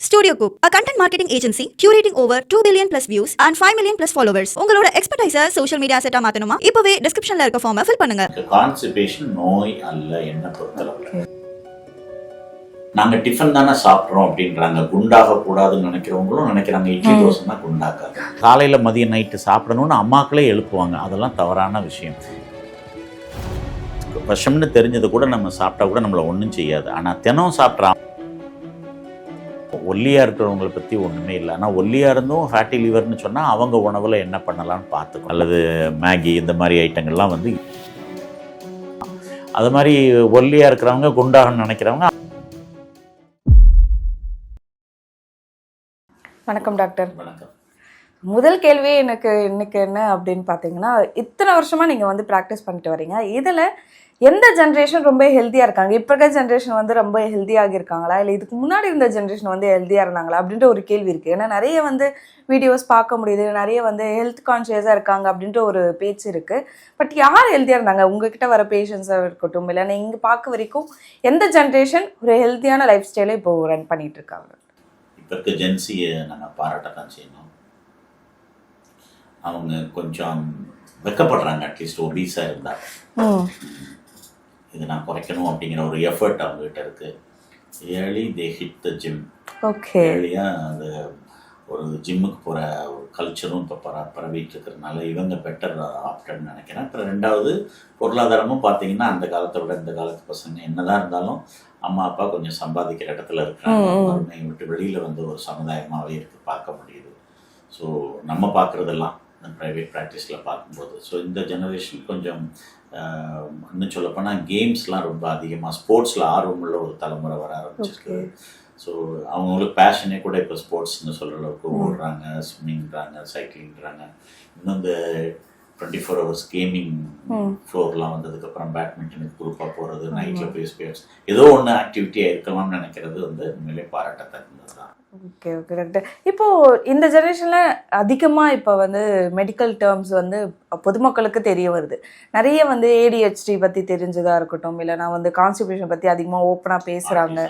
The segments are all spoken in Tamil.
Studio Coop, a content marketing agency curating over 2 billion plus views and 5 million plus followers. உங்களோட எக்ஸ்பர்டைஸை சோஷியல் மீடியா செட்டா மாத்தணுமா? இப்பவே டிஸ்கிரிப்ஷன்ல இருக்க ஃபார்மை ஃபில் பண்ணுங்க. கான்ஸ்டிபேஷன் நோய் அல்ல என்ன பொறுத்தளவுல. நாங்க டிஃபன் தானே சாப்பிட்றோம் அப்படின்றாங்க. குண்டாக கூடாதுன்னு நினைக்கிறவங்களும் நினைக்கிறாங்க இட்லி தோசை தான் குண்டாக்காது. காலையில மதியம் நைட்டு சாப்பிடணும்னு அம்மாக்களே எழுப்புவாங்க. அதெல்லாம் தவறான விஷயம். விஷம்னு தெரிஞ்சது கூட நம்ம சாப்பிட்டா கூட நம்மளை ஒன்றும் செய்யாது. ஆனால் தினம் சாப்பிட்றான் ஒல்லியாக இருக்கிறவங்களை பற்றி ஒன்றுமே இல்லை. ஆனால் ஒல்லியாக இருந்தும் ஃபேட்டி லிவர்னு சொன்னால் அவங்க உணவில் என்ன பண்ணலான்னு பார்த்துக்கோ. அல்லது மேகி இந்த மாதிரி ஐட்டங்கள்லாம் வந்து அது மாதிரி ஒல்லியாக இருக்கிறவங்க குண்டாகன்னு நினைக்கிறவங்க. வணக்கம் டாக்டர். வணக்கம். முதல் கேள்வியே எனக்கு இன்னைக்கு என்ன அப்படின்னு பார்த்தீங்கன்னா, இத்தனை வருஷமாக நீங்கள் வந்து ப்ராக்டிஸ் பண்ணிட்டு வரீங்க. இதில் எந்த ஜென்ரேஷன் ரொம்ப ஹெல்த்தியாக இருக்காங்க? இப்போ இருக்க ஜென்ரேஷன் வந்து ரொம்ப ஹெல்த்தியாக இருக்காங்களா, இல்லை இதுக்கு முன்னாடி இருந்த ஜென்ரேஷன் வந்து ஹெல்த்தியாக இருந்தாங்களா அப்படின்ற ஒரு கேள்வி இருக்குது. ஏன்னா நிறைய வந்து வீடியோஸ் பார்க்க முடியுது, நிறைய வந்து ஹெல்த் கான்ஷியஸாக இருக்காங்க அப்படின்ற ஒரு பேச்சு இருக்குது. பட் யார் ஹெல்த்தியாக இருந்தாங்க? உங்ககிட்ட வர பேஷண்ட்ஸாக இருக்கட்டும், இல்லை நீங்கள் பார்க்க வரைக்கும் எந்த ஜென்ரேஷன் ஒரு ஹெல்த்தியான லைஃப் ஸ்டைலை இப்போ ரன் பண்ணிகிட்டு இருக்காங்க? இப்போ இருக்க ஜென்சியை நம்ம பாராட்டத்தான் செய்யணும். அவங்க கொஞ்சம் வெக்கப்படுறாங்க. அட்லீஸ்ட் ஒபீஸாக இருந்தாங்க. இது நான் குறைக்கணும் அப்படிங்கிற ஒரு எஃபர்ட் அவங்ககிட்ட இருக்குது. Early they hit the gym. Okay. ஏர்லியாக அது ஒரு ஜிம்முக்கு போகிற ஒரு கல்ச்சரும் இப்போ பரவிட்டு இருக்கிறதுனால இவங்க பெட்டர் ஆப்டன்னு நினைக்கிறேன். அப்புறம் ரெண்டாவது பொருளாதாரமும் பார்த்தீங்கன்னா அந்த காலத்தை விட இந்த காலத்து பசங்க என்னதான் இருந்தாலும் அம்மா அப்பா கொஞ்சம் சம்பாதிக்கிற இடத்துல இருக்கிறாங்க. வறுமையை விட்டு வெளியில் வந்து ஒரு சமுதாயமாகவே இருக்குது, பார்க்க முடியுது. ஸோ நம்ம பார்க்குறதெல்லாம் ப்ரைவேட் ப்ராக்டிஸில் பார்க்கும்போது ஸோ இந்த ஜெனரேஷன் கொஞ்சம் இன்னும் சொல்லப்போனால் கேம்ஸ்லாம் ரொம்ப அதிகமாக ஸ்போர்ட்ஸில் ஆர்வமுள்ள ஒரு தலைமுறை வர ஆரம்பிச்சிருக்கு. ஸோ அவங்களுக்கு பேஷனே கூட இப்போ ஸ்போர்ட்ஸ்னு சொல்கிற அளவுக்கு ஓடுறாங்க, ஸ்விம்மிங்கிறாங்க, சைக்கிளிங்கிறாங்க. இன்னும் இந்த 24 hours கேமிங் ஃப்ளோர்லாம் வந்ததுக்கப்புறம் பேட்மிண்டனுக்கு குரூப்பாக போகிறது, நைட்டில் போய் ஸ்போர்ட்ஸ் ஏதோ ஒன்று ஆக்டிவிட்டியாக இருக்கலாம்னு நினைக்கிறது வந்து உண்மையிலே பாராட்டத்தக்கது தான். Okay okay doctor. இப்போது இந்த ஜெனரேஷனில் அதிகமாக இப்போ வந்து மெடிக்கல் டேர்ம்ஸ் வந்து பொதுமக்களுக்கு தெரிய வருது. நிறைய வந்து ADHD பற்றி தெரிஞ்சதாக இருக்கட்டும், இல்லைனா வந்து கான்ஸ்டிபேஷன் பற்றி அதிகமாக ஓப்பனாக பேசுகிறாங்க.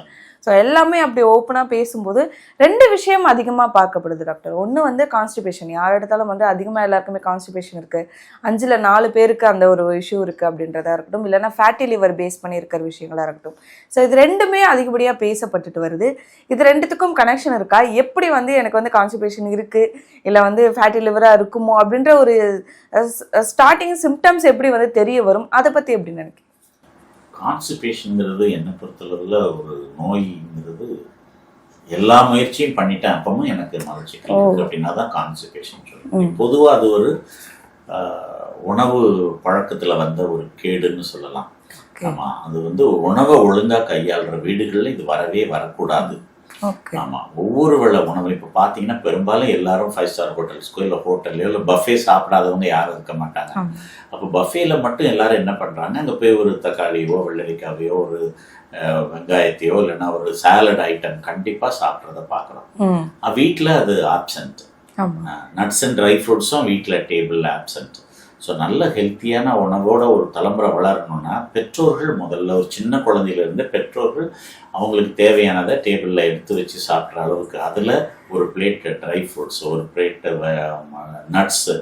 ஸோ எல்லாமே அப்படி ஓப்பனாக பேசும்போது 2 விஷயம் அதிகமாக பார்க்கப்படுது டாக்டர். ஒன்று வந்து கான்ஸ்டிபேஷன். யார் இடத்தாலும் வந்து அதிகமாக எல்லாருக்குமே கான்ஸ்டிபேஷன் இருக்குது, 5ல் 4 பேருக்கு அந்த ஒரு இஷ்யூ இருக்குது அப்படின்றதா இருக்கட்டும், இல்லைனா ஃபேட்டி லிவர் பேஸ் பண்ணி இருக்கிற விஷயங்களாக இருக்கட்டும். ஸோ இது 2மே அதிகப்படியாக பேசப்பட்டுட்டு வருது. இது 2த்துக்கும் கனெக்ஷன் இருக்கா? எப்படி வந்து எனக்கு வந்து கான்ஸ்டிபேஷன் இருக்குது இல்லை வந்து ஃபேட்டி லிவராக இருக்குமோ அப்படின்ற ஒரு ஸ்டார்டிங் சிம்டம்ஸ் எப்படி வந்து தெரிய வரும், அதை பற்றி எப்படி நினைக்கிறேன்? கான்ஸ்டிபேஷனுங்கிறது என்னை பொறுத்தளவில் ஒரு நோய்ங்கிறது எல்லா முயற்சியும் பண்ணிட்டேன் அப்பவும் எனக்கு மலர்ச்சிக்கல் இருக்குது அப்படின்னா தான் கான்ஸ்டிபேஷன் சொல்லுவேன். பொதுவாக அது ஒரு உணவு பழக்கத்தில் வந்த ஒரு கேடுன்னு சொல்லலாம். ஆமாம், அது வந்து உணவை ஒழுங்காக கையாளுற வீடுகளில் இது வரவே வரக்கூடாது. ஆமாம், ஒவ்வொரு வேளை உணவு இப்போ பார்த்தீங்கன்னா பெரும்பாலும் எல்லாரும் 5 ஸ்டார் ஹோட்டல்ஸ்க்கோ இல்லை ஹோட்டல்லையோ இல்லை பஃபே சாப்பிடாதவங்க யாரும் இருக்க மாட்டாங்க. அப்போ பஃபேல மட்டும் எல்லாரும் என்ன பண்ணுறாங்க, அங்கே போய் ஒரு தக்காளியோ வெள்ளரிக்காவையோ ஒரு வெங்காயத்தையோ இல்லைன்னா ஒரு சாலட் ஐட்டம் கண்டிப்பாக சாப்பிட்றத பார்க்குறோம். வீட்டில் அது ஆப்சண்ட். நட்ஸ் அண்ட் ட்ரை ஃப்ரூட்ஸும் வீட்டில் டேபிள் ஆப்சண்ட். ஸோ நல்ல ஹெல்த்தியான உணவோட ஒரு தலைமுறை வளரணும்னா பெற்றோர்கள் முதல்ல ஒரு சின்ன குழந்தையிலேருந்து பெற்றோர்கள் அவங்களுக்கு தேவையானதை டேபிளில் எடுத்து வச்சு சாப்பிட்ற அளவுக்கு அதில் ஒரு பிளேட் ட்ரை ஃப்ரூட்ஸ், ஒரு பிளேட்டு நட்ஸு,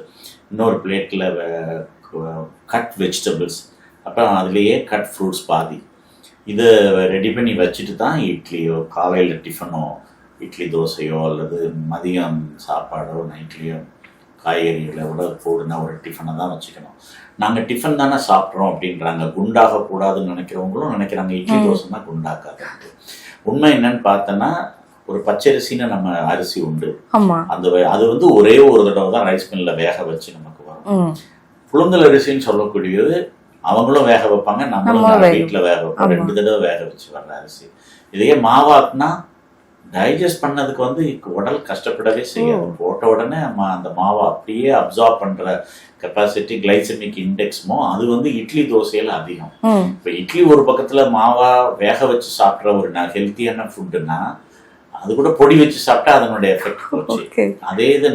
இன்னொரு பிளேட்டில் கட் வெஜிடபிள்ஸ், அப்புறம் அதுலேயே கட் ஃப்ரூட்ஸ் பாதி, இதை ரெடி பண்ணி வச்சுட்டு தான் இட்லியோ காலையில் டிஃபனோ இட்லி தோசையோ அல்லது மதியம் சாப்பாடோ நைட்லேயோ காய்கறிகளை விட போடுனா ஒரு டிஃபனை தான் வச்சுக்கணும். நாங்கள் டிஃபன் தானே சாப்பிட்றோம் அப்படின்றாங்க. குண்டாக கூடாதுன்னு நினைக்கிறவங்களும் நினைக்கிறாங்க இட்லி தோசை தான் குண்டாக்காது. உண்மை என்னன்னு பார்த்தோன்னா ஒரு பச்சரிசின்னு நம்ம அரிசி உண்டு. அந்த அது வந்து ஒரே ஒரு தடவை தான் ரைஸ் மில்லில் வேக வச்சு நமக்கு வரும். புழுங்கல் அரிசின்னு சொல்லக்கூடியது அவங்களும் வேக வைப்பாங்க, நம்மளும் வீட்டில் வேக வைப்போம். 2 தடவை வேக வச்சு வர்ற அரிசி. இதையே மாவாக்குனா டைஜஸ்ட் பண்ணதுக்கு வந்து உடல் கஷ்டப்படவே செய்யாது. போட்ட உடனே அந்த மாவை அப்படியே அப்சார்ப் பண்ணுற கெப்பாசிட்டி கிளைசமிக் இண்டெக்ஸுமோ அது வந்து இட்லி தோசையில் அதிகம். இப்போ இட்லி ஒரு பக்கத்தில் மாவா வேக வச்சு சாப்பிட்ற ஒரு ஹெல்த்தியான ஃபுட்டுன்னா அது கூட பொடி வச்சு சாப்பிட்டா அதனுடைய எஃபெக்ட் போச்சு. ஓகே. அதே இது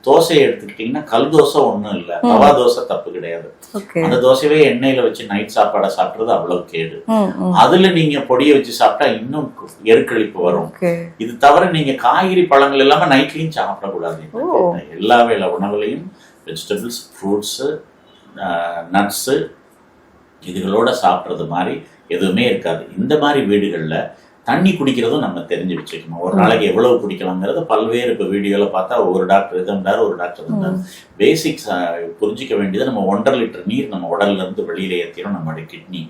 தோசையை எடுத்துக்கிட்டிங்கன்னா கல் தோசை ஒன்றும் இல்லை, ரவா தோசை தப்பு கிடையாது. ஓகே. அந்த தோசையே எண்ணெயில வச்சு நைட் சாப்பாடை சாப்பிட்றது அவ்வளவு கேடு. ம். அதுல நீங்க பொடியை வச்சு சாப்பிட்டா இன்னும் எருக்களிப்பு வரும். ஓகே. இது தவிர நீங்க காய்கறி பழங்கள் எல்லாமே நைட்லயும் சாப்பிடக்கூடாது. எல்லா வேளை உணவுலையும் வெஜிடபிள்ஸ், ஃப்ரூட்ஸு, நட்ஸு இதுகளோட சாப்பிட்றது மாதிரி எதுவுமே இருக்காது. இந்த மாதிரி வீடுகளில் தண்ணி குடிக்கிறதும் நம்ம தெரிஞ்சு வச்சுக்கணும். ஒரு நாளைக்கு எவ்வளவு குடிக்கலாங்கிறது பல்வேறு இப்போ வீடியோவில் பார்த்தா ஒவ்வொரு டாக்டர் இருந்தார், ஒரு டாக்டர் இருந்தார். பேசிக்ஸ் புரிஞ்சிக்க வேண்டியது நம்ம 1.5 லிட்டர் நீர் நம்ம உடல்ல இருந்து வெளியில ஏற்றிடும் நம்மளுடைய கிட்னி.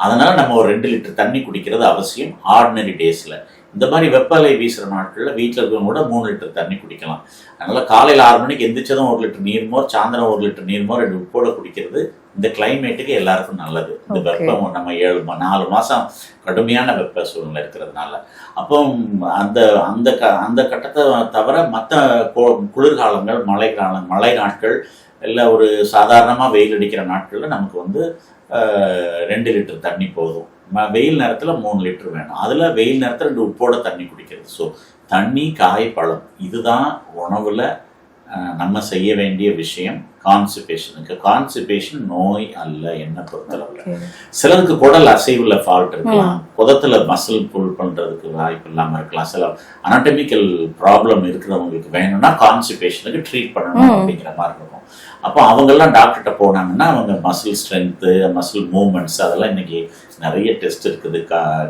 அதனால நம்ம ஒரு 2 லிட்டர் தண்ணி குடிக்கிறது அவசியம். ஆர்டினரி டேஸில் இந்த மாதிரி வெப்பலை வீசுகிற நாட்களில் வீட்டில் இருக்கவங்க கூட 3 லிட்டர் தண்ணி குடிக்கலாம். அதனால காலையில் 6 மணிக்கு எந்திரிச்சதும் 1 லிட்டர் நீர்மோர், சாயந்தரம் 1 லிட்டர் நீர்மோர் 2 உப்போட குடிக்கிறது இந்த கிளைமேட்டுக்கு எல்லாருக்கும் நல்லது. இந்த வெப்பம் நம்ம 4 மாதம் கடுமையான வெப்ப சூழ்நிலை இருக்கிறதுனால. அப்போ அந்த கட்டத்தை தவிர மற்ற குளிர்காலங்கள், மழை நாட்கள் இல்லை ஒரு சாதாரணமாக வெயில் அடிக்கிற நாட்களில் நமக்கு 2 லிட்டர் தண்ணி போதும். வெயில் நேரத்தில் 3 லிட்டர் வேணும். அதில் வெயில் நேரத்தில் 2 உப்போட தண்ணி குடிக்கிறது. ஸோ தண்ணி, காய், பழம் இதுதான் உணவில் நம்ம செய்ய வேண்டிய விஷயம். கான்ஸ்டிபேஷன் நோய் அல்ல என்ன பொறுத்தளவில். சிலருக்கு குடல் அசைவுல ஃபால்ட் இருக்கலாம், குதத்துல மசில் புல் பண்றதுக்கு வாய்ப்பு இல்லாமல் இருக்கலாம். சில அனாட்டமிக்கல் ப்ராப்ளம் இருக்கிறவங்களுக்கு வேணும்னா கான்ஸ்டிபேஷனுக்கு ட்ரீட் பண்ணணும் அப்படிங்கிற மாதிரி இருக்கும். அப்போ அவங்கெல்லாம் டாக்டர்கிட்ட போனாங்கன்னா அவங்க மசில் ஸ்ட்ரென்த்து, மசில் மூவ்மெண்ட்ஸ் அதெல்லாம் இன்னைக்கு நிறைய டெஸ்ட் இருக்குது.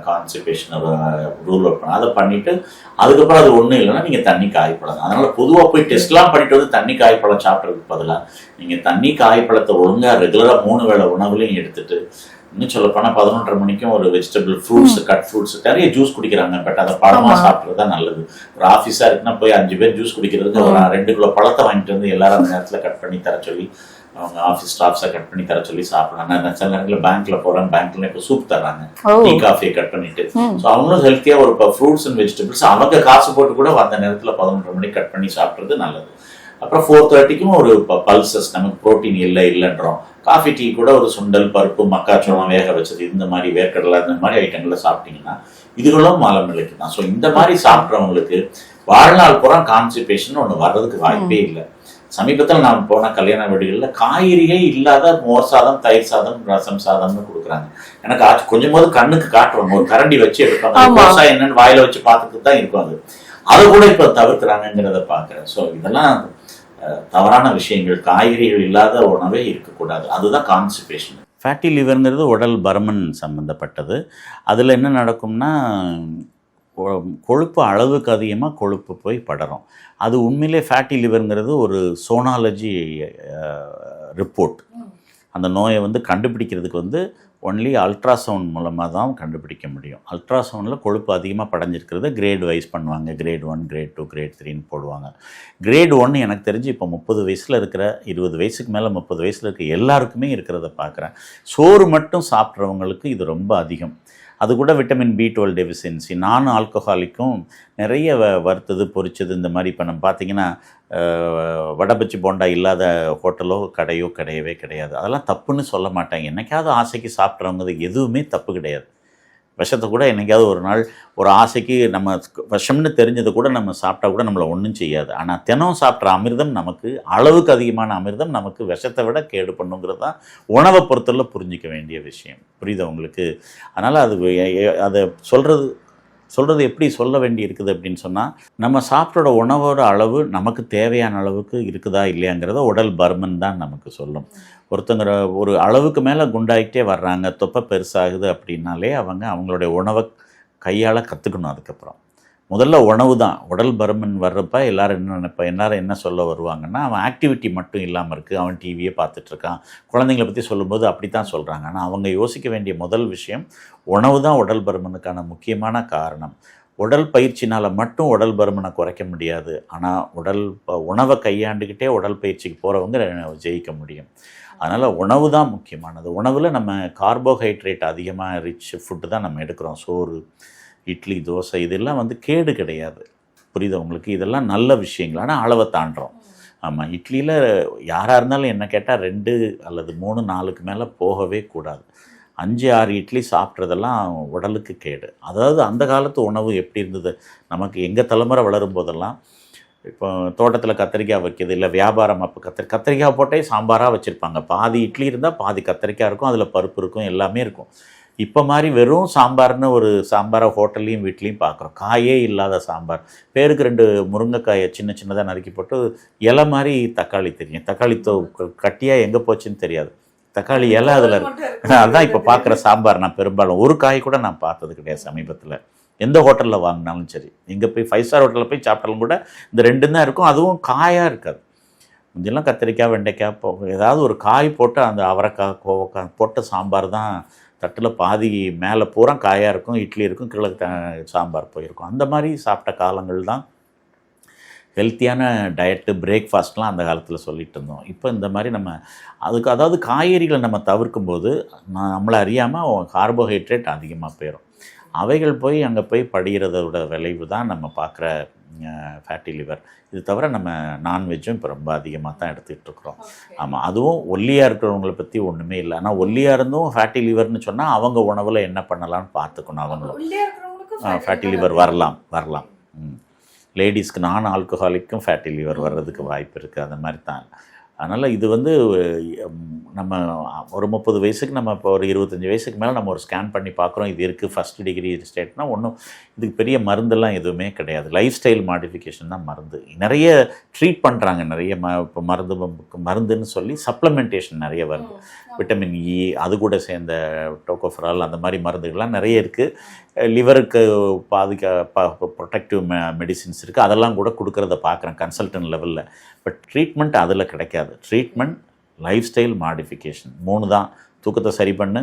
கான்ஸ்டிபேஷன் ரூல் அவுட் பண்ண அதை பண்ணிட்டு அதுக்கப்புறம் அது ஒன்றும் இல்லைன்னா நீங்கள் தண்ணி காய்ப்பழம். அதனால பொதுவாக போய் டெஸ்ட்லாம் பண்ணிட்டு தண்ணி காய்ப்பழம் சாப்பிட்றதுக்கு பதிலாக நீங்கள் தண்ணி காய்ப்பழத்தை ஒழுங்காக ரெகுலராக 3 வேளை உணவுலையும் எடுத்துட்டு, இன்னும் சொல்ல போனால் 11:30 மணிக்கும் ஒரு வெஜிடபிள் ஃப்ரூட்ஸ், கட் ஃப்ரூட்ஸ் நிறைய ஜூஸ் குடிக்கிறாங்க. பட் அதை பழமாக சாப்பிட்றது தான் நல்லது. ஒரு ஆஃபீஸாக இருக்குன்னா போய் 5 பேர் ஜூஸ் குடிக்கிறதுக்கு ஒரு 2 கிலோ பழத்தை வாங்கிட்டு வந்து எல்லாரும் அந்த நேரத்தில் கட் பண்ணி தர சொல்லி, அவங்க ஆஃபீஸ் ஸ்டாஃப்ஸை கட் பண்ணி தர சொல்லி சாப்பிடலாம். நான் சில நேரங்களில் பேங்க்ல போகிறேன், பேங்க்ல இப்போ சூப் தர்றாங்க, டீ காஃபியை கட் பண்ணிட்டு. ஸோ அவங்களும் ஹெல்த்தியாக ஒரு ஃப்ரூட்ஸ் அண்ட் வெஜிடபிள்ஸ் அவங்க காசு போட்டு கூட அந்த நேரத்தில் 11:30 மணிக்கு கட் பண்ணி சாப்பிட்றது நல்லது. அப்புறம் 4:30க்கும் ஒரு பல்சஸ், நமக்கு ப்ரோட்டீன் இல்லைன்றோம். காஃபி, டீ கூட ஒரு சுண்டல், பருப்பு, மக்காச்சோளம் வேக வச்சது, இந்த மாதிரி வேர்க்கடலை, இந்த மாதிரி ஐட்டங்களை சாப்பிட்டீங்கன்னா இதுகளும் மலம் நிலைக்கு தான். ஸோ இந்த மாதிரி சாப்பிட்றவங்களுக்கு வாழ்நாள் பூரா கான்ஸ்டிபேஷன் ஒன்று வர்றதுக்கு வாய்ப்பே இல்லை. சமீபத்தில் நான் போன கல்யாண வீடுகளில் காய்கறியே இல்லாத மோர் சாதம், தயிர் சாதம், ரசம் சாதம்னு கொடுக்குறாங்க. எனக்கு கொஞ்சம் போது கண்ணுக்கு காட்டுவாங்க, ஒரு கரண்டி வச்சு எடுப்பாங்க, விவசாயம் என்னன்னு வாயில வச்சு பார்த்துட்டு தான் இருக்கும். அதை கூட இப்போ தவிர்க்கிறாங்கிறத பார்க்குறேன். ஸோ இதெல்லாம் தவறான விஷயங்கள். காய்கறிகள் இல்லாத உணவே இருக்கக்கூடாது. அதுதான் கான்ஸ்டிபேஷன். ஃபேட்டி லிவர்ங்கிறது உடல் பருமன் சம்மந்தப்பட்டது. அதில் என்ன நடக்கும்னா கொழுப்பு அளவுக்கு அதிகமாக கொழுப்பு போய் படரும். அது உண்மையிலே ஃபேட்டி லிவருங்கிறது ஒரு சோனாலஜி ரிப்போர்ட். அந்த நோயை கண்டுபிடிக்கிறதுக்கு ஒன்லி அல்ட்ராசவுண்ட் மூலமாக தான் கண்டுபிடிக்க முடியும். அல்ட்ராசவுண்டில் கொழுப்பு அதிகமாக படைஞ்சிருக்கிறத கிரேட் வைஸ் பண்ணுவாங்க. கிரேட் 1, கிரேட் 2, கிரேட் 3ன்னு போடுவாங்க. கிரேட் 1 எனக்கு தெரிஞ்சு இப்போ 30 வயசில் இருக்கிற, 20 வயசுக்கு மேலே 30 வயசில் இருக்க எல்லாருக்குமே இருக்கிறத பார்க்குறேன். சோறு மட்டும் சாப்பிட்றவங்களுக்கு இது ரொம்ப அதிகம். அது கூட விட்டமின் B12 டெஃபிஷியன்சி. நான் ஆல்கஹாலிக்கும் நிறைய வறுத்தது, பொரிச்சது இந்த மாதிரி இப்போ நம்ம பார்த்திங்கன்னா வடபச்சி போண்டா இல்லாத ஹோட்டலோ கடையோ கிடையவே கிடையாது. அதெல்லாம் தப்புன்னு சொல்ல மாட்டாங்க. என்னைக்காவது ஆசைக்கு சாப்பிட்றவங்க எதுவுமே தப்பு கிடையாது. விஷத்தை கூட என்னைக்காவது ஒரு நாள் ஒரு ஆசைக்கு நம்ம விஷம்னு தெரிஞ்சதை கூட நம்ம சாப்பிட்டா கூட நம்மளை ஒன்றும் செய்யாது. ஆனால் தினம் சாப்பிட்ற அமிர்தம் நமக்கு, அளவுக்கு அதிகமான அமிர்தம் நமக்கு விஷத்தை விட கேடு பண்ணுங்கிறது தான் உணவை பொறுத்தவரை புரிஞ்சிக்க வேண்டிய விஷயம். புரியுது உங்களுக்கு? அதனால் அதை சொல்கிறது எப்படி சொல்ல வேண்டி இருக்குது அப்படின்னு சொன்னால், நம்ம சாப்பிட்ற உணவோட அளவு நமக்கு தேவையான அளவுக்கு இருக்குதா இல்லையாங்கிறத உடல் பருமன் தான் நமக்கு சொல்லும். ஒருத்தங்கிற ஒரு அளவுக்கு மேலே குண்டாகிட்டே வர்றாங்க, தொப்பை பெருசாகுது அப்படின்னாலே அவங்களுடைய உணவை கையால் கற்றுக்கணும். அதுக்கப்புறம் முதல்ல உணவு தான். உடல் பருமன் வர்றப்ப எல்லாரும் என்ன சொல்ல வருவாங்கன்னா, அவன் ஆக்டிவிட்டி மட்டும் இல்லாமல் இருக்குது, அவன் டிவியே பார்த்துட்ருக்கான். குழந்தைங்களை பற்றி சொல்லும்போது அப்படி தான் சொல்கிறாங்க. ஆனால் அவங்க யோசிக்க வேண்டிய முதல் விஷயம் உணவு தான் உடல் பருமனுக்கான முக்கியமான காரணம். உடல் பயிற்சினால் மட்டும் உடல் பருமனை குறைக்க முடியாது. ஆனால் உணவை கையாண்டுக்கிட்டே உடல் பயிற்சிக்கு போகிறவங்க ஜெயிக்க முடியும். அதனால் உணவு தான் முக்கியமானது. உணவில் நம்ம கார்போஹைட்ரேட் அதிகமாக ரிச் ஃபுட்டு தான் நம்ம எடுக்கிறோம். சோறு, இட்லி, தோசை இதெல்லாம் கேடு கிடையாது. புரியுது உங்களுக்கு? இதெல்லாம் நல்ல விஷயங்கள். ஆனால் அளவை தாண்டுறோம். ஆமாம், இட்லியில் யாராக இருந்தாலும் என்ன கேட்டால் 2 அல்லது 3, 4க்கு மேலே போகவே கூடாது. 5-6 இட்லி சாப்பிட்றதெல்லாம் உடலுக்கு கேடு. அதாவது அந்த காலத்து உணவு எப்படி இருந்தது, நமக்கு எங்கள் தலைமுறை வளரும் போதெல்லாம் இப்போ தோட்டத்தில் கத்திரிக்காய் வைக்கிது, இல்லை வியாபாரம் அப்போ கத்திரிக்காய் போட்டே சாம்பாராக வச்சுருப்பாங்க. பாதி இட்லி இருந்தால் பாதி கத்திரிக்காய் இருக்கும், அதில் பருப்பு இருக்கும், எல்லாமே இருக்கும். இப்போ மாதிரி வெறும் சாம்பார்னு ஒரு சாம்பாரை ஹோட்டல்லையும் வீட்லேயும் பார்க்குறோம். காயே இல்லாத சாம்பார், பேருக்கு 2 முருங்கைக்காயை சின்ன சின்னதாக நறுக்கி போட்டு இலை மாதிரி தக்காளி தெரியும், தக்காளி கட்டியாக எங்கே போச்சுன்னு தெரியாது, தக்காளி இலை அதில் இருக்கு. அதுதான் இப்போ பார்க்குற சாம்பார். நான் பெரும்பாலும் ஒரு காய் கூட நான் பார்த்தது கிடையாது சமீபத்தில். எந்த ஹோட்டலில் வாங்கினாலும் சரி, எங்கே போய் 5 ஸ்டார் ஹோட்டலில் போய் சாப்பிட்டாலும் கூட இந்த 2 தான் இருக்கும், அதுவும் காயாக இருக்காது. முந்தியெல்லாம் கத்திரிக்காய், வெண்டைக்காய், ஏதாவது ஒரு காய் போட்டு அந்த அவரைக்காய், கோவக்காய் போட்ட சாம்பார் தான் தட்டில் பாதி மேலே பூரா காயாக இருக்கும், இட்லி இருக்கும், கீழே சாம்பார் போயிருக்கும். அந்த மாதிரி சாப்பிட்ட காலங்கள் தான் ஹெல்த்தியான டயட்டு, பிரேக்ஃபாஸ்ட்லாம் அந்த காலத்தில் சொல்லிட்டு இருந்தோம். இப்போ இந்த மாதிரி நம்ம அதுக்கு அதாவது காய்கறிகளை நம்ம தவிர்க்கும்போது நம்மளை அறியாமல் கார்போஹைட்ரேட் அதிகமாக போயிடும். அவைகள் போய் அங்கே போய் படிகிறதோட விளைவு தான் நம்ம பார்க்குற ஃபேட்டி லிவர். இது தவிர நம்ம நான்வெஜ்ஜும் இப்போ ரொம்ப அதிகமாக தான் எடுத்துக்கிட்டு இருக்கிறோம். ஆமாம், அதுவும் ஒல்லியாக இருக்கிறவங்கள பற்றி ஒன்றுமே இல்லை. ஆனால் ஒல்லியாக இருந்தும் ஃபேட்டி லிவர்னு சொன்னால் அவங்க உணவில் என்ன பண்ணலான்னு பார்த்துக்கணும். அவங்களும் ஃபேட்டி லிவர் வரலாம். லேடிஸ்க்கு நான் ஆல்கஹாலிக்கும் ஃபேட்டி லிவர் வர்றதுக்கு வாய்ப்பு இருக்குது. அந்த மாதிரி தான். அதனால் இது வந்து நம்ம ஒரு 30 வயசுக்கு, நம்ம இப்போ ஒரு 25 வயசுக்கு மேலே நம்ம ஒரு ஸ்கேன் பண்ணி பார்க்குறோம், இது இருக்குது ஃபஸ்ட் டிகிரி ஸ்டேட்னா ஒன்றும் இதுக்கு பெரிய மருந்தெல்லாம் எதுவுமே கிடையாது. லைஃப் ஸ்டைல் மாடிஃபிகேஷன் தான் மருந்து. நிறைய ட்ரீட் பண்ணுறாங்க, நிறைய இப்போ மருந்துன்னு சொல்லி சப்ளிமெண்டேஷன் நிறைய வருது. விட்டமின் இ அது கூட சேர்ந்த டோகோஃபரால் அந்த மாதிரி மருந்துகள்லாம் நிறைய இருக்குது. லிவருக்கு ப்ரொடெக்டிவ் மெடிசின்ஸ் இருக்குது, அதெல்லாம் கூட கொடுக்குறத பார்க்குறேன் கன்சல்டன்ட் லெவலில். பட் ட்ரீட்மெண்ட் அதில் கிடைக்காது. ட்ரீட்மெண்ட் லைஃப் ஸ்டைல் மாடிஃபிகேஷன் 3 தான். தூக்கத்தை சரி பண்ணு,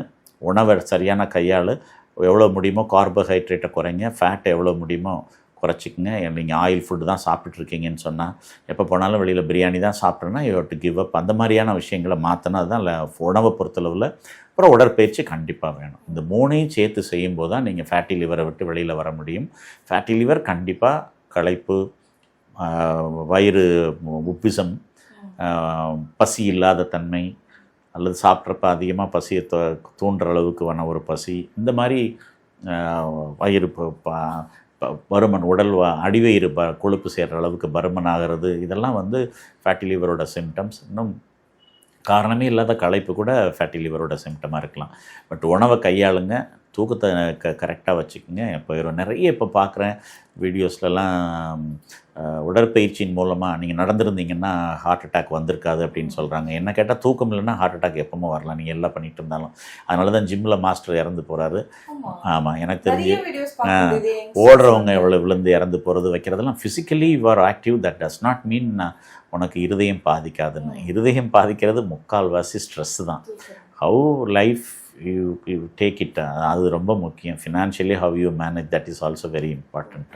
உணவை சரியான கையாள், எவ்வளோ முடியுமோ கார்போஹைட்ரேட்டை குறைங்க, ஃபேட் எவ்வளோ முடியுமோ குறைச்சிக்கங்க. நீங்கள் ஆயில் ஃபுட்டு தான் சாப்பிட்டுட்ருக்கீங்கன்னு சொன்னால், எப்போ போனாலும் வெளியில் பிரியாணி தான் சாப்பிட்றேன்னா you have to give up. அந்த மாதிரியான விஷயங்களை மாற்றினா தான் உணவை பொறுத்தளவில். அப்புறம் உடற்பயிற்சி கண்டிப்பாக வேணும். இந்த 3ஐயும் சேர்த்து செய்யும்போது தான் நீங்கள் ஃபேட்டி லிவரை விட்டு வெளியில் வர முடியும். ஃபேட்டி லிவர் கண்டிப்பாக களைப்பு, வயிறு உப்பிசம், பசி இல்லாத தன்மை, அல்லது சாப்பிட்றப்ப அதிகமாக பசியை தூண்டுற அளவுக்கு ஒரு பசி, இந்த மாதிரி வயிறு பருமன், உடல் அடிவயிறு கொழுப்பு சேர்கிற அளவுக்கு பருமன் ஆகிறது, இதெல்லாம் வந்து ஃபேட்டி லிவரோட சிம்டம்ஸ். இன்னும் காரணமே இல்லாத களைப்பு கூட ஃபேட்டி லிவரோட சிம்டமாக இருக்கலாம். பட் உணவை கையாளுங்க, தூக்கத்தை கரெக்டாக வச்சுக்கோங்க. நிறைய இப்போ பார்க்குறேன் வீடியோஸ்லலாம் உடற்பயிற்சியின் மூலமாக நீங்கள் நடந்திருந்தீங்கன்னா ஹார்ட் அட்டாக் வந்திருக்காது அப்படின்னு சொல்கிறாங்க. என்ன கேட்டால் தூக்கம் இல்லைன்னா ஹார்ட் அட்டாக் எப்போமோ வரலாம், நீங்கள் எல்லாம் பண்ணிகிட்டு இருந்தாலும். அதனால தான் ஜிம்மில் மாஸ்டர் இறந்து போகிறாரு. ஆமாம், எனக்கு தெரிஞ்சு ஓடுறவங்க எவ்வளோ விழுந்து இறந்து போகிறது வைக்கிறதெல்லாம் physically you are active, that does not mean உனக்கு இருதயம் பாதிக்காதுன்னு. இருதயம் பாதிக்கிறது முக்கால்வாசி ஸ்ட்ரெஸ்ஸு தான். How life you take it, அது ரொம்ப முக்கியம். Financially how you manage, that is also very important.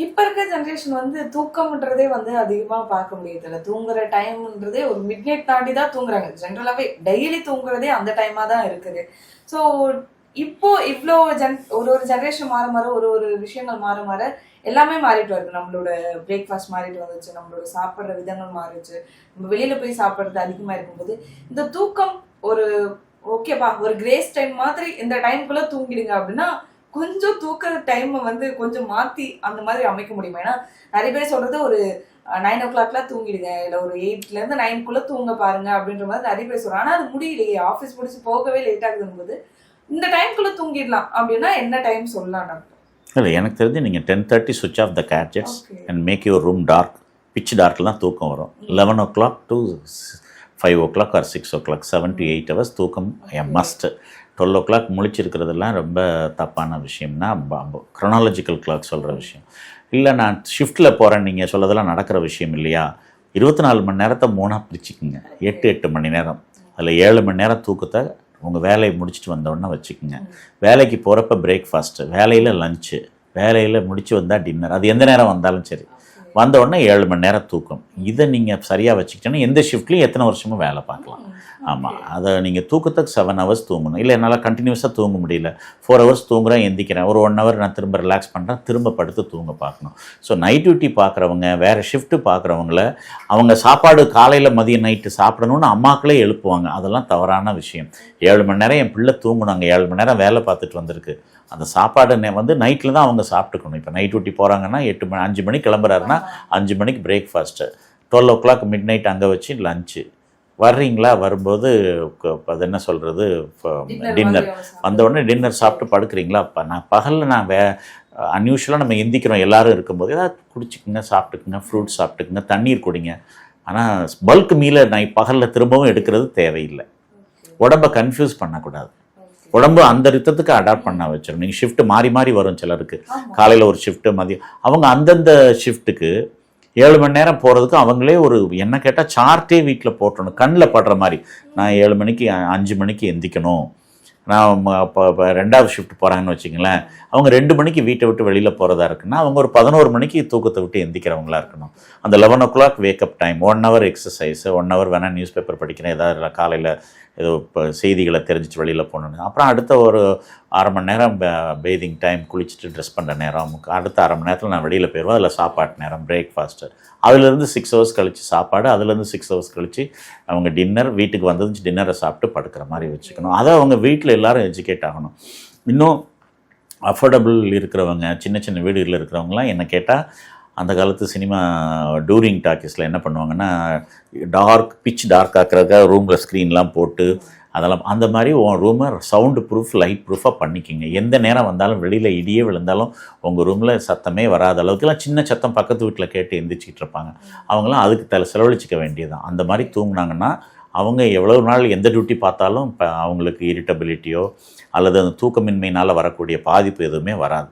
இப்போ இருக்க ஜென்ரேஷன் வந்து தூக்கம்ன்றதே வந்து அதிகமாக பார்க்க முடியதில்லை. தூங்குற டைம்ன்றதே ஒரு மிட் நைட் தாண்டி தான் தூங்குறாங்க. ஜென்ரலாகவே டெய்லி தூங்குறதே அந்த டைமாக தான் இருக்குது. ஸோ இப்போ இவ்வளோ ஒரு ஜென்ரேஷன் மாற ஒரு விஷயங்கள் மாற எல்லாமே மாறிட்டு வருது. நம்மளோட பிரேக்ஃபாஸ்ட் மாறிட்டு வந்துச்சு, நம்மளோட சாப்பிட்ற விதங்கள் மாறிச்சு, நம்ம வெளியில போய் சாப்பிட்றது அதிகமாக இருக்கும்போது இந்த தூக்கம் ஒரு ஓகேப்பா ஒரு கிரேஸ் டைம் மாதிரி இந்த டைம்குள்ள தூங்கிடுங்க அப்படின்னா கொஞ்சம் தூக்குற டைமை வந்து கொஞ்சம் மாற்றி அந்த மாதிரி அமைக்க முடியுமா? ஏன்னா நிறைய பேர் சொல்றது ஒரு 9 o'clockலாம் தூங்கிடுங்க, இல்லை ஒரு 8லேருந்து 9க்குள்ள தூங்க பாருங்க அப்படின்ற மாதிரி நிறைய பேர் சொல்றாங்க. ஆனால் அது முடியலையே, ஆஃபீஸ் முடிச்சு போகவே லேட் ஆகுதுன்னு போது இந்த டைம்குள்ள தூங்கிடலாம் அப்படின்னா என்ன டைம் சொல்லலாம்? இல்லை, எனக்கு தெரிஞ்சு நீங்கள் 10:30 சுவிட்ச் off the gadgets and make your room dark. Pitch டார்க்கில் தான் தூக்கம் வரும். 11 o'clock to 5 o'clock or 6 o'clock 7 to 8 hours தூக்கம் மஸ்ட். 12 o'clock முழிச்சிருக்கிறதெல்லாம் ரொம்ப தப்பான விஷயம்னா க்ரோனாலஜிக்கல் கிளாக் சொல்கிற விஷயம் இல்லை. நான் ஷிஃப்ட்டில் போகிறேன், நீங்கள் சொல்லதெல்லாம் நடக்கிற விஷயம் இல்லையா? 24 மணி நேரத்தை 3ஆக பிரிச்சுக்குங்க. 8 மணி நேரம், அதில் 7 மணி நேரம் தூக்கத்தை உங்கள் வேலையை முடிச்சுட்டு வந்தோடனே வச்சுக்கோங்க. வேலைக்கு போகிறப்ப பிரேக்ஃபாஸ்ட்டு, வேலையில் லஞ்சு, வேலையில் முடிச்சு வந்தால் டின்னர், அது எந்த நேரம் வந்தாலும் சரி. வந்த உடனே 7 மணி நேரம் தூக்கம். இதை நீங்கள் சரியாக வச்சுக்கிட்டீங்கன்னா எந்த ஷிஃப்ட்லையும் எத்தனை வருஷமும் வேலை பார்க்கலாம். ஆமாம், அதை நீங்கள் தூக்கத்துக்கு 7 ஹவர்ஸ் தூங்கணும். இல்லை என்னால் கண்டினியூஸாக தூங்க முடியல, 4 ஹவர்ஸ் தூங்குறேன், எந்திக்கிறேன், ஒரு 1 ஹவர் நான் திரும்ப ரிலாக்ஸ் பண்ணுறேன், திரும்ப படுத்து தூங்க பார்க்கணும். ஸோ நைட் டியூட்டி பார்க்குறவங்க, வேறு ஷிஃப்ட்டு பார்க்குறவங்கள அவங்க சாப்பாடு காலையில் மதியம் நைட்டு சாப்பிடணும்னு அம்மாக்களே எழுப்புவாங்க. அதெல்லாம் தவறான விஷயம். 7 மணி நேரம் என் பிள்ளை தூங்கணும், 7 மணி நேரம் வேலை பார்த்துட்டு வந்திருக்கு, அந்த சாப்பாடு வந்து நைட்டில் தான் அவங்க சாப்பிட்டுக்கணும். இப்போ நைட் டியூட்டி போகிறாங்கன்னா 5 மணிக்கு கிளம்புறாருன்னா 5 மணிக்கு பிரேக்ஃபாஸ்ட்டு, 12 o'clock மிட் நைட் அங்கே வச்சு லஞ்சு. வர்றீங்களா, வரும்போது அது என்ன சொல்கிறது, டின்னர் வந்த உடனே டின்னர் சாப்பிட்டு படுக்கிறீங்களா. நான் பகலில் நான் அன்யூஷுவலாக நம்ம எந்திக்கிறோம் எல்லோரும் இருக்கும்போது ஏதாவது குடிச்சிக்குங்க, சாப்பிட்டுக்குங்க, ஃப்ரூட்ஸ் சாப்பிட்டுக்குங்க, தண்ணீர் குடிங்க. ஆனால் பல்க் மீலை நான் பகலில் திரும்பவும் எடுக்கிறது தேவையில்லை. உடம்பை கன்ஃபியூஸ் பண்ணக்கூடாது. உடம்பு அந்த ரித்தத்துக்கு அடாப்ட் பண்ண வச்சிடும். நீங்கள் ஷிஃப்ட்டு மாறி மாறி வரும் சிலருக்கு, காலையில் ஒரு ஷிஃப்ட்டு, மதியம் அவங்க அந்தந்த ஷிஃப்ட்டுக்கு 7 மணி நேரம் போகிறதுக்கு அவங்களே ஒரு என்ன கேட்டால் சார்ட்டே வீட்டில் போட்டணும், கண்ணில் படுற மாதிரி. நான் 7 மணிக்கு 5 மணிக்கு எந்திக்கணும். நான் இப்போ 2வது ஷிஃப்ட் போகிறாங்கன்னு வச்சிங்களேன், அவங்க 2 மணிக்கு வீட்டை விட்டு வெளியில் போகிறதா இருக்குன்னா அவங்க ஒரு 11 மணிக்கு தூக்கத்தை விட்டு எந்திக்கிறவங்களா இருக்கணும். அந்த 11 o'clock wake up time, 1 hour exercise, 1 hour வேணால் நியூஸ் பேப்பர் படிக்கிறேன், ஏதாவது காலையில் ஏதோ இப்போ செய்திகளை தெரிஞ்சிட்டு வெளியில் போகணுன்னு. அப்புறம் அடுத்த ஒரு 1/2 மணி நேரம் பேதிங் டைம், குளிச்சுட்டு ட்ரெஸ் பண்ணுற நேரம், அடுத்த 1/2 மணி நேரத்தில் நான் வெளியில் போயிடுவேன். அதில் சாப்பாட்டு நேரம், பிரேக்ஃபாஸ்ட்டு, அதுலேருந்து 6 hours கழித்து சாப்பாடு, அதுலேருந்து 6 hours கழித்து அவங்க டின்னர், வீட்டுக்கு வந்தது டின்னரை சாப்பிட்டு படுக்கிற மாதிரி வச்சுக்கணும். அதை அவங்க வீட்டில் எல்லோரும் எஜுகேட் ஆகணும். இன்னும் அஃபோர்டபுள் இருக்கிறவங்க, சின்ன சின்ன வீடுகளில் இருக்கிறவங்களாம் என்ன கேட்டால், அந்த காலத்து சினிமா டூரிங் டாக்கீஸில் என்ன பண்ணுவாங்கன்னா, பிச் டார்க் ஆக்கிறதுக்காக ரூமில் ஸ்க்ரீன்லாம் போட்டு அதெல்லாம், அந்த மாதிரி உன் ரூமை சவுண்டு ப்ரூஃப், லைட் ப்ரூஃபாக பண்ணிக்கிங்க. எந்த நேரம் வந்தாலும், வெளியில் இடியே விழுந்தாலும் உங்கள் ரூமில் சத்தமே வராத அளவுக்குலாம் சின்ன சத்தம் பக்கத்து வீட்டில் கேட்டு எந்திரிச்சிக்கிட்டு இருப்பாங்க. அவங்களாம் அதுக்கு செலவழிச்சிக்க வேண்டியதுதான். அந்த மாதிரி தூங்குனாங்கன்னா அவங்க எவ்வளோ நாள் எந்த டியூட்டி பார்த்தாலும் இப்போ அவங்களுக்கு இரிட்டபிலிட்டியோ அல்லது அந்த தூக்கமின்மையினால் வரக்கூடிய பாதிப்பு எதுவுமே வராது.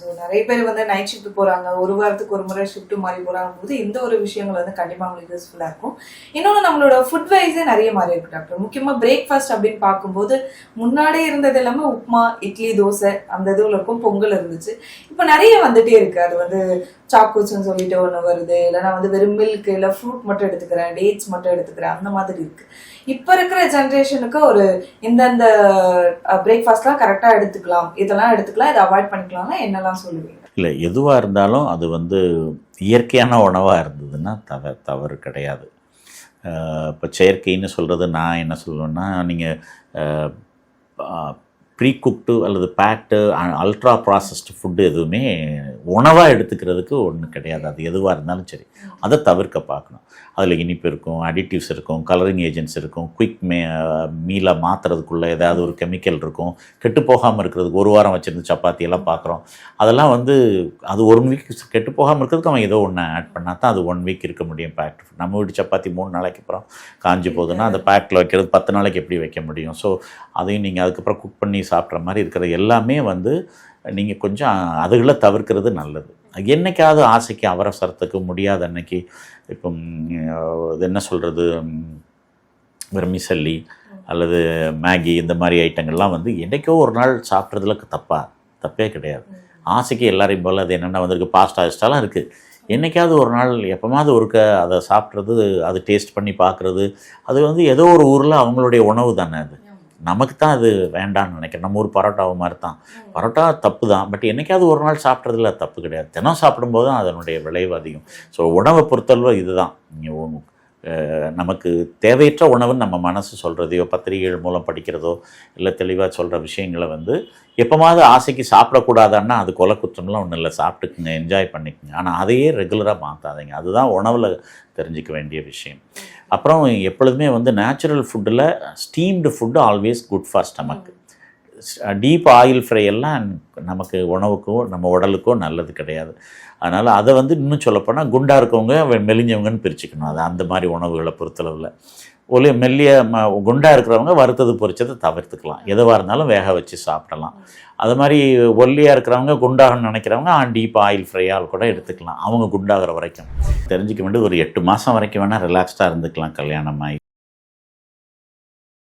ஸோ நிறைய பேர் வந்து நைட் ஷிஃப்ட் போகிறாங்க, ஒரு வாரத்துக்கு ஒரு முறை ஷிஃப்ட் மாறி போகிறாங்க போது இந்த ஒரு விஷயங்கள் வந்து கண்டிப்பாக அவங்களுக்கு யூஸ்ஃபுல்லாக இருக்கும். இன்னொன்று நம்மளோட ஃபுட் வைஸே நிறைய மாறி இருக்கு டாக்டர். முக்கியமாக பிரேக்ஃபாஸ்ட் அப்படின்னு பார்க்கும்போது முன்னாடியே இருந்தது எல்லாமே உப்புமா, இட்லி, தோசை அந்த இதுவில் இருக்கும், பொங்கல் இருந்துச்சு. இப்போ நிறைய வந்துட்டே இருக்குது. அது வந்து சாக்கோஸ்ன்னு சொல்லிட்டு ஒன்று வருது, இல்லைனா வந்து வெறும் மில்க் இல்லை ஃப்ரூட் மட்டும் எடுத்துக்கிறேன், டேட்ஸ் மட்டும் எடுத்துக்கிறேன், அந்த மாதிரி இருக்குது. இப்போ இருக்கிற ஜென்ரேஷனுக்கு ஒரு இந்தந்த பிரேக்ஃபாஸ்ட்லாம் கரெக்டாக எடுத்துக்கலாம், இதெல்லாம் எடுத்துக்கலாம், இதை அவாய்ட் பண்ணிக்கலாம்னா என்னெல்லாம் சொல்லுவீங்க? இல்லை, எதுவாக இருந்தாலும் அது வந்து இயற்கையான உணவாக இருந்ததுன்னா தவறு கிடையாது. இப்போ செயற்கைன்னு சொல்கிறது நான் என்ன சொல்லுவேன்னா, நீங்கள் ப்ரீ குக்டு அல்லது பேக்டு அல்ட்ரா ப்ராசஸ்டு ஃபுட்டு எதுவுமே உணவாக எடுத்துக்கிறதுக்கு ஒன்றும் கிடையாது. அது எதுவாக இருந்தாலும் சரி, அதை தவிர்க்க பார்க்கணும். அதில் இனிப்பு இருக்கும், அடிட்டிவ்ஸ் இருக்கும், கலரிங் ஏஜென்ட்ஸ் இருக்கும், குயிக் மீலாக மாற்றுறதுக்குள்ளே ஏதாவது ஒரு கெமிக்கல் இருக்கும், கெட்டு போகாமல் இருக்கிறதுக்கு ஒரு வாரம் வச்சுருந்து சப்பாத்தியெல்லாம் பார்க்குறோம். அதெல்லாம் வந்து அது 1 வீக் கெட்டு போகாமல் இருக்கிறதுக்கு அவன் ஏதோ ஒன்று ஆட் பண்ணால் தான் அது 1 வீக் இருக்க முடியும் பேக்டு ஃபுட். நம்ம வீட்டு சப்பாத்தி 3 நாளைக்கு அப்புறம் காஞ்சி போகுதுன்னா அந்த பேக்கில் வைக்கிறது 10 நாளைக்கு எப்படி வைக்க முடியும்? ஸோ அதையும் நீங்கள் அதுக்கப்புறம் குக் பண்ணி சாப்பிட்ற மாதிரி இருக்கிற எல்லாமே வந்து நீங்கள் கொஞ்சம் அதுகளை தவிர்க்கிறது நல்லது. என்னைக்காவது ஆசைக்கு, அவசரத்துக்கு, முடியாத அன்னைக்கு, இப்போ இது என்ன சொல்கிறது, வெர்மிசல்லி அல்லது மேகி இந்த மாதிரி ஐட்டங்கள்லாம் வந்து என்றைக்கோ ஒரு நாள் சாப்பிட்றதுல தப்பே கிடையாது. ஆசைக்கு எல்லாரையும் போல் அது என்னென்ன வந்திருக்கு, பாஸ்டா இஷ்டாலாம் இருக்குது. என்றைக்காவது ஒரு நாள் எப்போமாவது ஒருக்க அதை சாப்பிட்றது, அது டேஸ்ட் பண்ணி பார்க்குறது, அது வந்து ஏதோ ஒரு ஊரில் அவங்களுடைய உணவு தானே. அது நமக்கு தான் அது வேண்டான்னு நினைக்கிறேன். நம்ம ஊர் பரோட்டாவை மாதிரி தான், பரோட்டா தப்பு தான், பட் என்றைக்காவது ஒரு நாள் சாப்பிட்றதுல தப்பு கிடையாது. தினம் சாப்பிடும்போது தான் அதனுடைய விளைவு அதிகம். ஸோ உணவை பொறுத்தளவு இதுதான். நமக்கு தேவையற்ற உணவுன்னு நம்ம மனசு சொல்கிறதையோ, பத்திரிகைகள் மூலம் படிக்கிறதோ, இல்லை தெளிவாக சொல்கிற விஷயங்களை வந்து எப்போமாவது ஆசைக்கு சாப்பிடக்கூடாதான்னா அது கொலை குற்றம்லாம் ஒன்றும் இல்லை, சாப்பிட்டுக்குங்க, என்ஜாய் பண்ணிக்கோங்க. ஆனால் அதையே ரெகுலராக மாற்றாதீங்க. அதுதான் உணவில் தெரிஞ்சிக்க வேண்டிய விஷயம். அப்புறம் எப்பொழுதுமே வந்து நேச்சுரல் ஃபுட்டில் steamed food always good for stomach. Deep oil fry எல்லாம் நமக்கு உணவுக்கோ நம்ம உடலுக்கோ நல்லது கிடையாது. அதனால் அதை வந்து இன்னும் சொல்லப்போனால் குண்டாக இருக்கவங்க மெலிஞ்சவங்கன்னு பிரிச்சுக்கணும். அது அந்த மாதிரி உணவுகளை பொறுத்தளவில் குண்டாக இருக்கிறவங்க வறுத்தது பொரிச்சதை தவிர்த்துக்கலாம். எதுவாக இருந்தாலும் வேக வச்சு சாப்பிடலாம். அது மாதிரி ஒல்லியாக இருக்கிறவங்க, குண்டாகன்னு நினைக்கிறவங்க டீப் ஆயில் ஃப்ரையால் கூட எடுத்துக்கலாம், அவங்க குண்டாகிற வரைக்கும். தெரிஞ்சிக்க வேண்டியது ஒரு 8 மாதம் வரைக்கும் வேணால் ரிலாக்ஸ்டாக இருந்துக்கலாம். கல்யாணம் ஆகி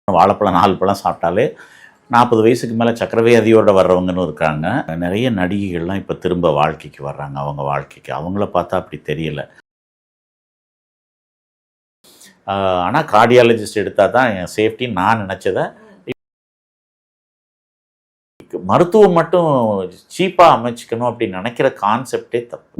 வாழைப்பழம் 4 பழம் சாப்பிட்டாலே 40 வயசுக்கு மேலே சக்கரவியாதியோட வர்றவங்கன்னு இருக்காங்க. நிறைய நடிகைகள்லாம் இப்போ திரும்ப வாழ்க்கைக்கு வர்றாங்க. அவங்க வாழ்க்கைக்கு அவங்கள பார்த்தா அப்படி தெரியல. ஆனால் கார்டியாலஜிஸ்ட் எடுத்தால் தான் என் சேஃப்டின்னு நான் நினச்சதை, மருத்துவம் மட்டும் சீப்பாக அமைச்சிக்கணும் அப்படின்னு நினைக்கிற கான்செப்டே தப்பு.